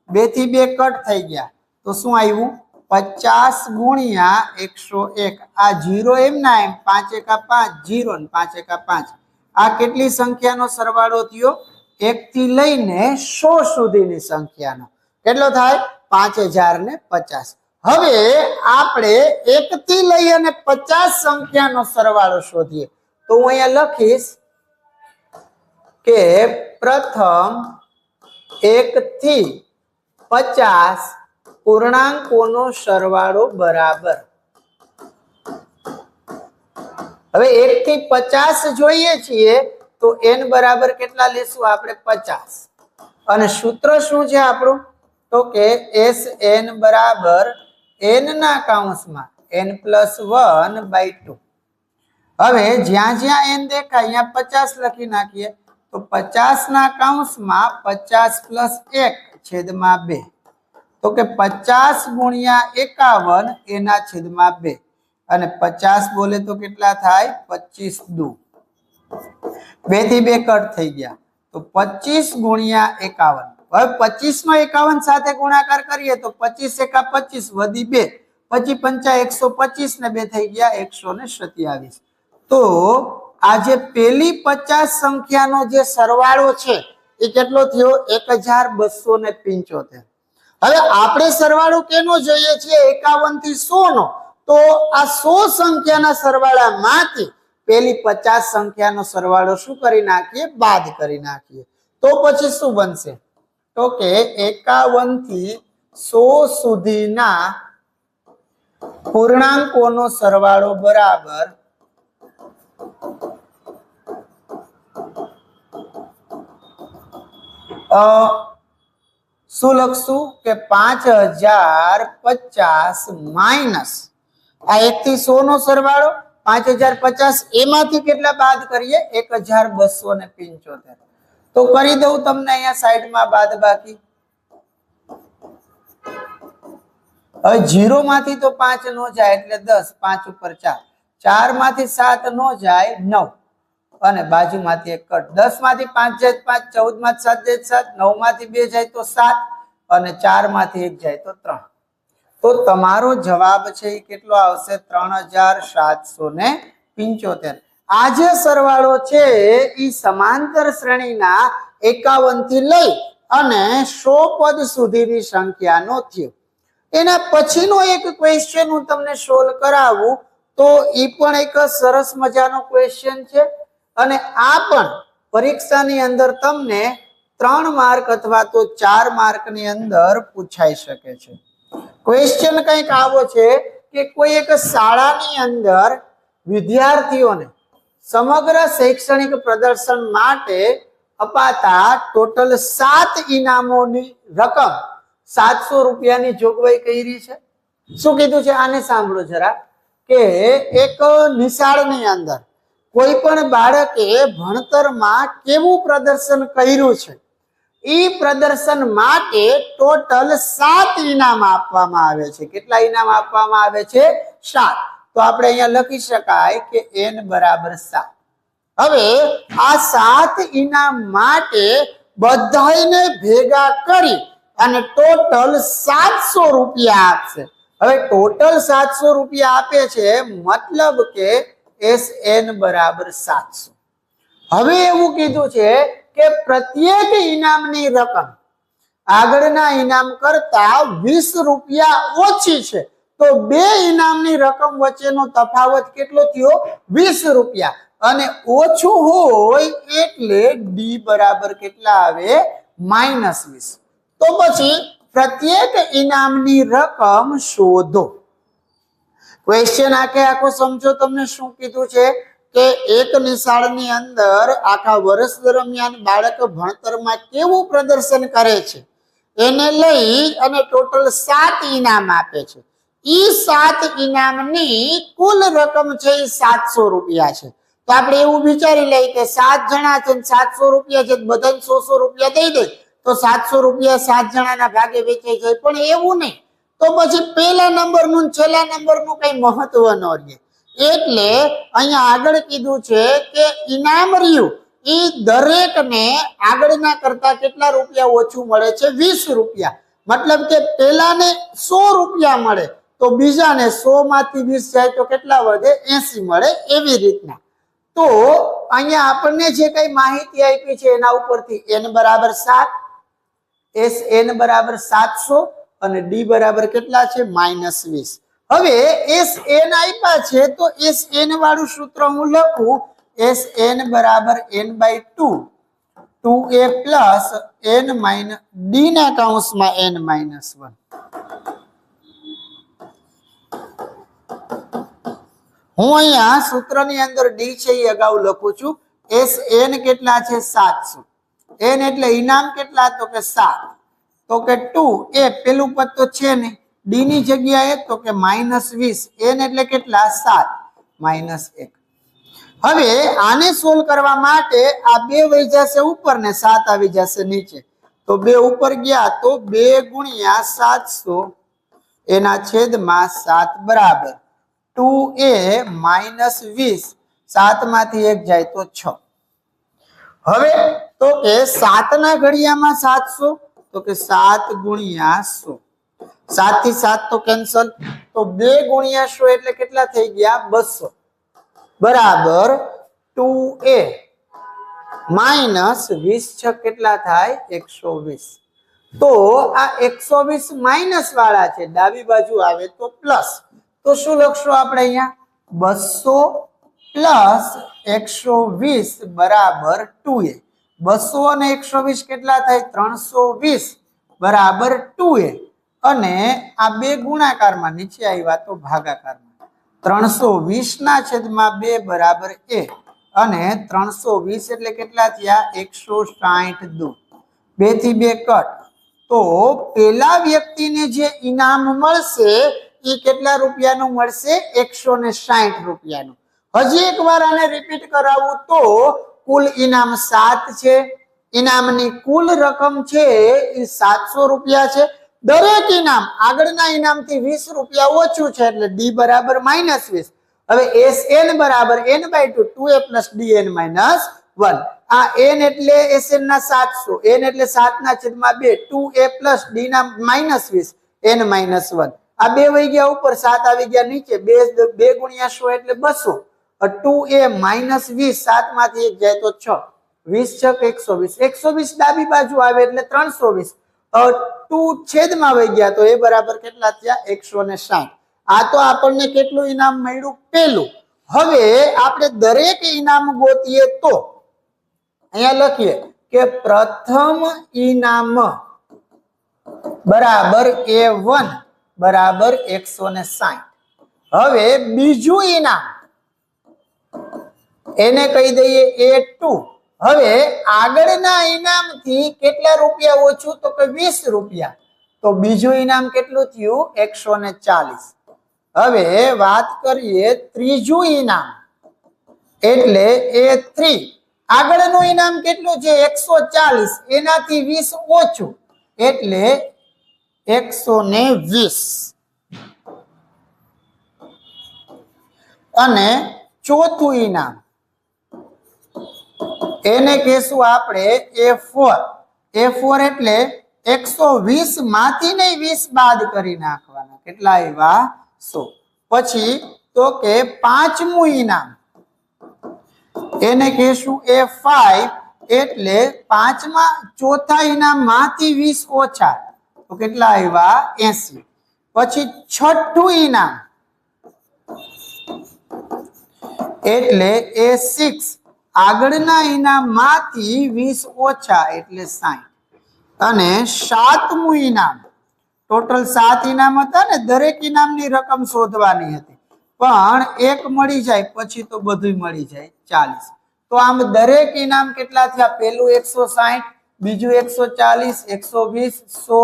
2 થી 2 કટ થઈ ગયા તો શું આવ્યું? 50 ગુણ્યા 101. આ 0 એમના એમ 5 એકા 5 0 ને 5 એકા 5. આ કેટલી સંખ્યાનો સરવાળો થયો? 1 થી લઈને 100 સુધીની સંખ્યાનો. કેટલો થાય? 5050. હવે આપણે 1 થી લઈ અને 50 સંખ્યાનો સરવાળો શોધીએ તો હું અહીંયા લખીશ કે પ્રથમ 1 થી 50 પૂર્ણાંકોનો સરવાળો બરાબર. હવે 1 થી 50 જોઈએ છીએ તો n બરાબર કેટલા લેશું આપણે? 50. અને સૂત્ર શું છે આપણું? તો કે SN બરાબર n ના કૌંસમાં n+1/2. હવે જ્યાં જ્યાં n દેખાય અહીંયા 50 લખી નાખીએ તો 50 ના કૌંસમાં 50+1/2. તો કે 50 ગુણ્યા 51 એના છેદમાં 2. અને 50 બોલે તો કેટલા થાય? 25 2. 2 થી 2 કટ થઈ ગયા તો 25 ગુણ્યા 51 હવે 25 નો 51 સાથે ગુણાકાર કરીએ તો 25 એકા 25 વધી 2, પછી 5 125 ને 2 થઈ ગયા 127. તો આ જે પેલી 50 સંખ્યાનો જે સરવાળો છે એ કેટલો થયો 1275. હવે આપણે સરવાળો કેનો જોઈએ છે 51 થી 100 નો. તો આ 100 સંખ્યાના સરવાળામાંથી પેલી 50 સંખ્યાનો સરવાળો શું કરી નાખીએ બાદ કરી નાખીએ. તો પછી શું બનશે તો કે 51 થી 100 સુધીના પૂર્ણાંકોનો સરવાળો બરાબર શું લખશું કે 5050 માઇનસ આ 1 થી 100 નો સરવાળો 5050 એમાંથી કેટલા બાદ કરીએ 1275. તો કરી દઉં તમને અહીંયા સાઈડમાં બાદ બાકી. હવે 0 માંથી તો 5 નો જાય એટલે 10, 5 ઉપર 4, 4 માંથી 7 નો જાય 9 અને બાજુમાંથી એક કટ. 10 માંથી 5 જાય 5, 14 માંથી 7 જાય 7, 9 માંથી 2 જાય તો 7 અને 4 માંથી 1 જાય તો 3. તો તમારો જવાબ છે એ કેટલો આવશે 3775. આ જે સરવાળો છે એ સમાંતર શ્રેણીના 51 થી લઈ અને 100 પદ સુધીની સંખ્યાનો થયો. એના પછીનો એક ક્વેશ્ચન હું તમને સોલ્વ કરાવું તો એ પણ એક સરસ મજાનો ક્વેશ્ચન છે અને આ પણ પરીક્ષાની અંદર તમને 3 માર્ક અથવા તો 4 માર્કની અંદર પૂછાઈ શકે છે. ક્વેશ્ચન કંઈક આવો છે કે કોઈ એક શાળાની અંદર વિદ્યાર્થીઓને સમગ્ર શૈક્ષણિક પ્રદર્શન માટે અપાતા ટોટલ 7 ઇનામોની રકમ 700 રૂપિયાની જોગવાઈ કરી છે. શું કીધું છે આને સાંભળો જરા કે એક નિશાળની અંદર કોઈ પણ બાળકે ભણતરમાં કેવું પ્રદર્શન કર્યું છે એ પ્રદર્શન માટે ટોટલ 7 ઇનામ આપવામાં આવે છે. કેટલા ઇનામ આપવામાં આવે છે 7. તો આપણે અહીંયા લખી શકાય કે n બરાબર 7. હવે આ 7 ઇનામ માટે બધાને ભેગા કરી અને ટોટલ 700 રૂપિયા આપશે. હવે ટોટલ 700 રૂપિયા આપે છે મતલબ કે SN બરાબર 700. હવે એવું કીધું છે કે પ્રત્યેક ઇનામની રકમ આગળના ઇનામ કરતા 20 રૂપિયા ઓછી છે. તો બે ઇનામની રકમ વચ્ચેનો તફાવત કેટલો થયો 20 રૂપિયા અને ઓછું હોય એટલે ડી બરાબર કેટલા આવે -20. તો પછી પ્રત્યેક ઇનામની રકમ શોધો. ક્વેશ્ચન આખો સમજો. તમને શું કીધું છે કે એક નિશાળની અંદર આખા વર્ષ દરમિયાન બાળક ભણતરમાં કેવું પ્રદર્શન કરે છે એને લઈ અને ટોટલ 7 ઇનામ આપે છે. ઈ 7 ઇનામની કુલ રકમ છે એ 700 રૂપિયા છે. તો આપણે એવું વિચારી લઈએ કે 7 જણા છે 700 રૂપિયા છે બધાને 100 રૂપિયા દઈ દે તો 700 રૂપિયા 7 જણાના ભાગે વેચાઈ જાય. પણ એવું નહીં. તો પછી પહેલા નંબરનું છેલ્લા નંબરનું કઈ મહત્વ ન રહે. એટલે અહીંયા આગળ કીધું છે કે ઇનામ રહ્યું એ દરેકને આગળના કરતા કેટલા રૂપિયા ઓછું મળે છે 20 રૂપિયા. મતલબ કે પહેલાને 100 રૂપિયા મળે તો બીજાને 100 માંથી 20 જાય તો કેટલા વધે 80 મળે. એવી રીતના તો અહીંયા આપણને જે કઈ માહિતી આપી છે એના ઉપરથી n બરાબર 7, SN બરાબર 700 અને ડી બરાબર કેટલા છે -20. હવે SN આપ્યા છે તો SN વાળું સૂત્ર હું લખું SN બરાબર n/2 2a plus n minus D ના કૌંસમાં n-1. હું અહીંયા સૂત્રની અંદર ડી છે એ અગાઉ લખું છું. SN કેટલા છે 700. n એટલે ઇનામ કેટલા તો કે 7 તો કે 2 એ પેલું પદ તો છે ને ડી ની જગ્યાએ તો કે -20. n એટલે કેટલા 7 -1. હવે આને સોલ્વ કરવા માટે આ 2 વહી જશે ઉપર ને 7 આવી જશે નીચે. તો 2 ઉપર ગયા તો 2 ગુણ્યા 700 એના છેદમાં 7 બરાબર 2a -20. 7 માંથી 1 જાય તો 6. હવે તો કે 7 ના ઘડિયામાં 700 તો કે 7 ગુણ્યા 100. 7 થી 7 તો કેન્સલ, તો 2 ગુણ્યા 100 એટલે કેટલા થઈ ગયા 200 બરાબર 2a માઇનસ 20 કેટલા થાય 120. તો આ 120 માઇનસ વાળા છે, ડાબી બાજુ આવે તો પ્લસ, તો શું લખશું આપણે અહીંયા 200 પ્લસ 120 બરાબર 2a. 200 અને 120 કેટલા થાય 320 બરાબર 2a. અને આ બે ગુણાકારમાં નીચે આવ્યા તો ભાગાકારમાં 320 ના છેદમાં 2 બરાબર a અને 320 એટલે કેટલા થયા 160 દુ 2 થી 2 કટ. તો પેલા વ્યક્તિને જે ઇનામ મળશે એ કેટલા રૂપિયાનું મળશે 160 રૂપિયાનું. હજી એકવાર આને રિપીટ કરાવું તો કુલ ઇનામ 7 છે, ઇનામની કુલ રકમ છે એ 700 રૂપિયા છે. દરેક ઇનામ આગળના ઇનામથી 20 રૂપિયા ઓછું છે એટલે ડી બરાબર -20. હવે SN બરાબર n/2 2a + dn - 1. આ n એટલે SN ના 700, n એટલે 7 ના છેદમાં 2 2a + d ના -20 n - 1. આ બે વહી ગયા ઉપર, 7 આવી ગયા નીચે, 2 ગુણ્યા 100 એટલે 200. 2a - 20 7 માંથી 1 જાય તો 6, 20 * 6 120. 120 ડાબી બાજુ આવે એટલે 320. 2 છેદમાં વહી ગયા તો એ બરાબર કેટલા થયા 160. આ તો આપણને કેટલું ઇનામ મળ્યું પેલું. હવે આપણે દરેક ઇનામ ગોતીએ તો અહીંયા લખીએ કે પ્રથમ ઇનામ બરાબર A1 બરાબર 160. હવે બીજું ઇનામ એને કહી દઈએ A2. હવે આગળના ઇનામથી કેટલા રૂપિયા ઓછું તો કે 20 રૂપિયા. તો બીજું ઇનામ કેટલું થયું 140. હવે વાત કરીએ ત્રીજું ઇનામ એટલે A3. આગળનું ઇનામ કેટલું છે 140, એનાથી 20 ઓછું એટલે 120. અને ચોથું ઇનામ એને કહેશું આપણે A4. A4 એટલે 120 માંથી નહીં 20 બાદ કરી નાખવાના, કેટલા આવ્યા 100. પછી તો કે પાંચમું ઇનામ એને કહેશું A5 એટલે ચોથા ઇનામ માંથી 20 ઓછા તો કેટલા આવ્યા 80. પછી છઠ્ઠું ઇનામ એટલે A6 આગળના ઇનામ માંથી 20 ઓછા એટલે 60. અને સાતમું ઇનામ, ટોટલ 7 ઇનામ હતા ને, દરેક ઇનામની રકમ શોધવાની હતી પણ એક મળી જાય પછી તો બધું મળી જાય 40. તો આમ દરેક ઇનામ કેટલા થયા, પેલું 160, બીજું 140, 120, 100,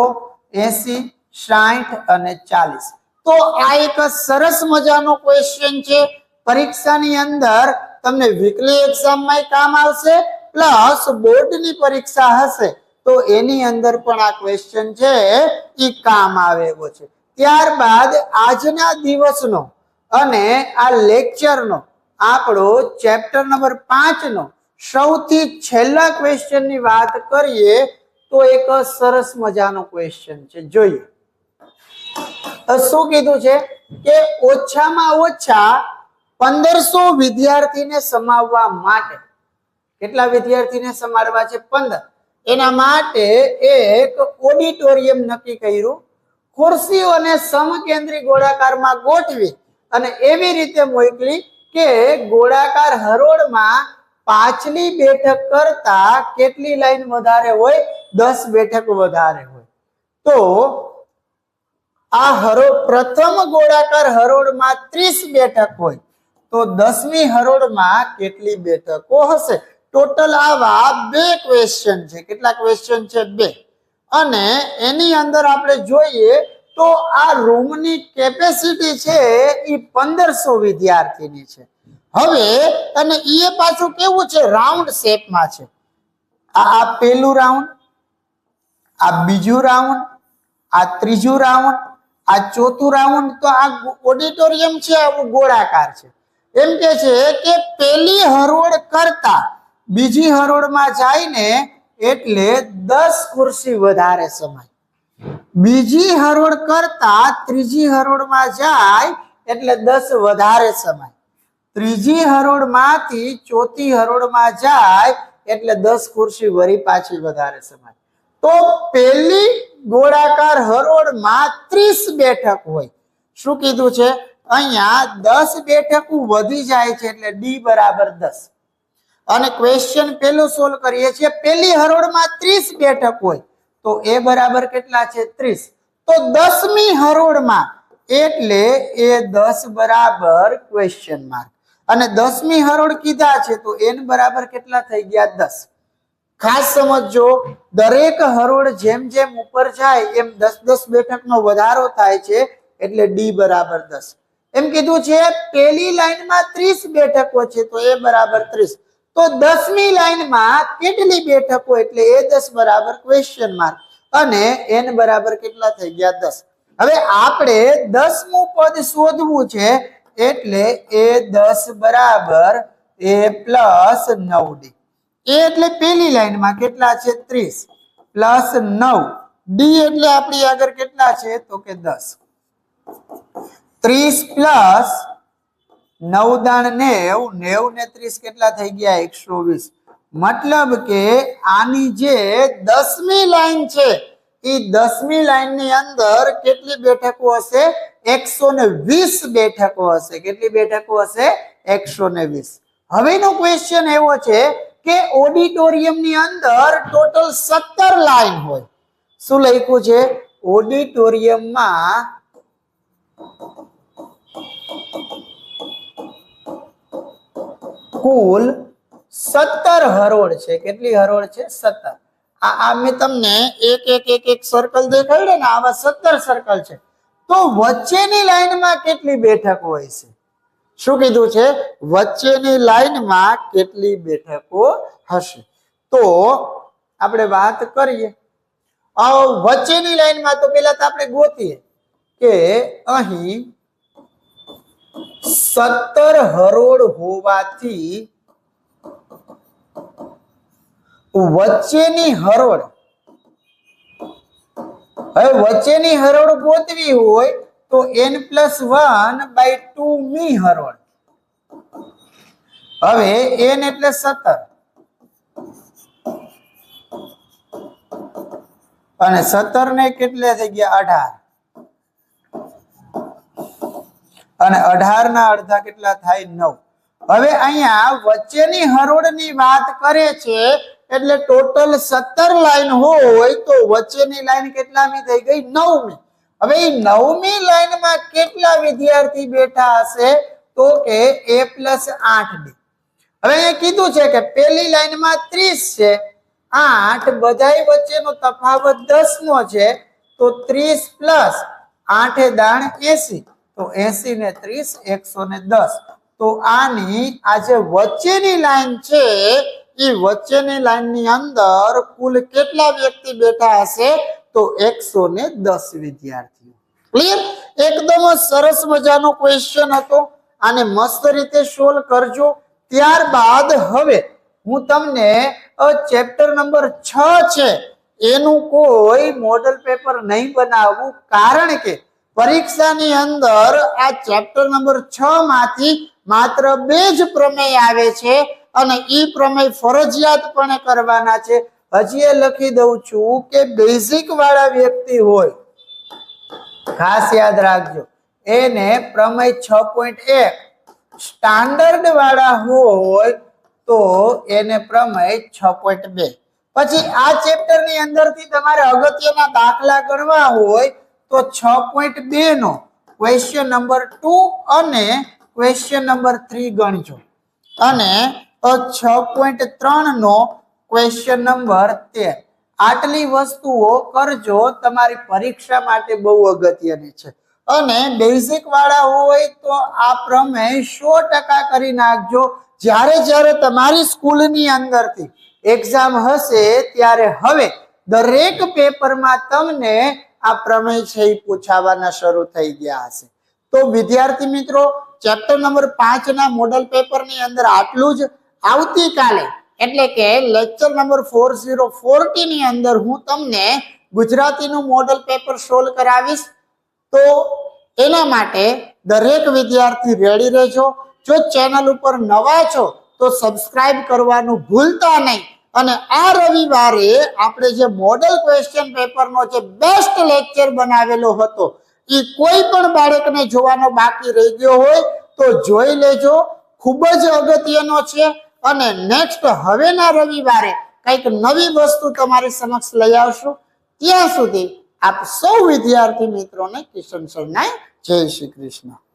80, 60 અને 40. તો આ એક સરસ મજાનો ક્વેશ્ચન છે. પરીક્ષાની અંદર તમને વીકલી એક્ઝામમાં કામ આવશે, પ્લસ બોર્ડની પરીક્ષા હશે તો એની અંદર પણ આ ક્વેશ્ચન છે એ કામ આવે એવો છે. ત્યારબાદ આજના દિવસનો અને આ લેક્ચરનો આપણો ચેપ્ટર નંબર 5 નો સૌથી છેલ્લા ક્વેશ્ચનની વાત કરીએ તો એક સરસ મજાનો ક્વેશ્ચન છે. જોઈએ શું કીધું છે કે ઓછામાં ઓછા 1500 વિદ્યાર્થીને સમાવવા માટે, કેટલા વિદ્યાર્થીને સમાવવા છે 15, એના માટે એક ઓડિટોરિયમ નક્કી કર્યું. ખુરશીઓને સમકેન્દ્રી ગોળાકારમાં ગોઠવી અને એવી રીતે મોકલી કે ગોળાકાર હરોળમાં પાછલી બેઠક કરતા કેટલી લાઈન વધારે હોય, 10 બેઠક વધારે હોય. તો આ પ્રથમ ગોળાકાર હરોળમાં 30 બેઠક હોય તો 10મી હરોળમાં કેટલી બેઠકો હશે. ટોટલ આવા 2 ક્વેશ્ચન છે. કેટલા ક્વેશ્ચન છે 2. અને એની અંદર આપણે જોઈએ તો આ રૂમની કેપેસિટી છે એ 1500 વિદ્યાર્થીની છે. હવે અને એ પાછું કેવું છે, રાઉન્ડ શેપમાં છે. આ પહેલું રાઉન્ડ, આ બીજું રાઉન્ડ, આ ત્રીજું રાઉન્ડ, આ ચોથું રાઉન્ડ. તો આ ઓડિટોરિયમ છે આવું ગોળાકાર છે. એમ કે છે કે પેલી હરોળ કરતા બીજી હરોળમાં જઈને એટલે 10 ખુરશી વધારે સમાય. બીજી હરોળ કરતા ત્રીજી હરોળમાં જાય એટલે 10 વધારે સમાય. ત્રીજી હરોળમાંથી ચોથી હરોળમાં જાય એટલે 10 ખુરશી વળી પાછી વધારે સમાય. તો પહેલી ગોળાકાર હરોળમાં 30 બેઠક હોય. શું કીધું છે? અહીંયા 10 બેઠકો વધી જાય છે એટલે ડી બરાબર 10. અને ક્વેશ્ચન પેલું સોલ્વ કરીએ છીએ. પહેલી હરોળમાં 30 બેઠક હોય તો એ બરાબર કેટલા છે? 30. તો 10મી હરોળમાં એટલે એ 10 બરાબર ક્વેશ્ચન માર્ક. અને 10મી હરોળ કીધા છે તો n બરાબર કેટલા થઈ ગયા? 10. ખાસ સમજો, દરેક હરોળ જેમ જેમ ઉપર જાય એમ 10 બેઠકનો વધારો થાય છે એટલે ડી બરાબર 10. એમ કીધું છે પહેલી લાઈનમાં 30 બેઠકો છે તો એ બરાબર 30. તો 10મી લાઈનમાં કેટલી બેઠકો એટલે એ 10 બરાબર ક્વેશ્ચન માર્ક. અને n બરાબર કેટલા થઈ ગયા? 10. હવે આપણે 10મું પદ શોધવું છે એટલે એ 10 બરાબર a પ્લસ 9d. એ એટલે પહેલી લાઈનમાં કેટલા છે? 30 પ્લસ 9. ડી એટલે આપણી આગળ કેટલા છે? તો કે 10. 30 પ્લસ 9 દાણ 90, 90 ને 30 કેટલા થઈ ગયા? 120. મતલબ કે આની જે 10મી લાઈન છે એ 10મી લાઈનની અંદર કેટલી બેઠકો હશે? 120 બેઠકો હશે. કેટલી બેઠકો હશે? 120. હવેનો ક્વેશ્ચન એવો છે કે ઓડિટોરિયમની અંદર ટોટલ 17 લાઈન હોય. શું લખ્યું છે? ઓડિટોરિયમમાં કુલ 17 હરોળ છે. કેટલી હરોળ છે? 17. આ મેં તમને એક સર્કલ દેખાડ્યું ને, આવા 17 સર્કલ છે. તો વચ્ચેની લાઈનમાં કેટલી બેઠક હોય છે? શું કીધું છે? વચ્ચેની લાઈનમાં કેટલી બેઠકો હશે? તો આપણે વાત કરીએ વચ્ચેની લાઈનમાં. તો પેલા તો આપણે ગોતીએ કે અહીં 17 હરોળ હોવાથી વચ્ચેની હરોળ, હવે વચ્ચેની હરોળ ગોતવી હોય તો n+1/2 મી હરોળ. હવે n એટલે 17 અને 17 ને કેટલે થઈ ગયા? 18 અને 18 ના અડધા કેટલા થાય? 9. હવે અહીંયા વચ્ચેની હરોળની વાત કરે છે એટલે ટોટલ 17 લાઈન હોય તો વચ્ચેની લાઈન કેટલામી થઈ ગઈ? 9મી. હવે એ 9મી લાઈનમાં કેટલા વિદ્યાર્થી બેઠા હશે? તો કે a+8d. હવે એ કીધું છે કે પહેલી લાઈનમાં 30 છે, 8 બધાય વચ્ચેનો તફાવત 10 નો છે તો 30 પ્લસ 8 દાણ 80. તો 80 ને 30 110. તો આની આ જે વચ્ચેની લાઈન છે એ વચ્ચેની લાઈનની અંદર કુલ કેટલા વ્યક્તિ બેઠા હશે? તો 110 વિદ્યાર્થીઓ. ક્લિયર? એકદમ સરસ મજાનો ક્વેશ્ચન હતો. આને મસ્ત રીતે સોલ્વ કરજો. ત્યારબાદ હવે હું તમને ચેપ્ટર નંબર 6 છે એનું કોઈ મોડલ પેપર નહીં બનાવવું, કારણ કે પરીક્ષાની અંદર આ ચેપ્ટર નંબર 6 માંથી માત્ર 2 જ પ્રમેય આવે છે અને ઈ પ્રમેય ફરજિયાતપણે કરવાના છે. હજી એ લખી દઉં છું કે બેઝિક વાળા વ્યક્તિ હોય, ખાસ યાદ રાખજો, એને પ્રમેય 6.1, સ્ટાન્ડર્ડ વાળા હોય તો એને પ્રમેય 6.2. પછી આ ચેપ્ટર ની અંદરથી તમારે અગત્યના દાખલા ગણવા હોય તો 6.2 નો ક્વેશ્ચન નંબર 2 અને ક્વેશ્ચન નંબર 3 ગણજો અને 6.3 નો ક્વેશ્ચન નંબર 13. આટલી વસ્તુઓ કરજો, તમારી પરીક્ષા માટે બહુ અગત્યની છે. અને બેઝિક વાળા હોય તો આ પ્રમેય 100% કરી નાખજો. જ્યારે તમારી સ્કૂલની અંદરથી એક્ઝામ હશે ત્યારે હવે દરેક પેપરમાં તમને આ પ્રમેય છે એ પૂછાવાના શરૂ થઈ ગયા હશે. તો વિદ્યાર્થી મિત્રો, ચેપ્ટર નંબર 5 ના મોડલ પેપરની અંદર આટલું જ. આવતીકાલે એટલે કે લેક્ચર નંબર 4040 ની અંદર હું તમને ગુજરાતીનું મોડલ પેપર સોલ્વ કરાવીશ. તો એના માટે દરેક વિદ્યાર્થી રેડી રહેજો. જો ચેનલ ઉપર નવા છો તો સબસ્ક્રાઇબ કરવાનું ભૂલતા નહીં. અને આ રવિવારે આપણે જે મોડલ ક્વેશ્ચન પેપરનો જે બેસ્ટ લેક્ચર બનાવેલો હતો એ કોઈ પણ બાળકને જોવાનો બાકી રહી ગયો હોય તો જોઈ લેજો. ખૂબ જ અગત્યનો છે. અને નેક્સ્ટ હવેના રવિવારે કંઈક નવી વસ્તુ તમારી સમક્ષ લઈ આવશું. ત્યાં સુધી આપ સૌ વિદ્યાર્થી મિત્રોને કિશન સરના જય શ્રી કૃષ્ણ.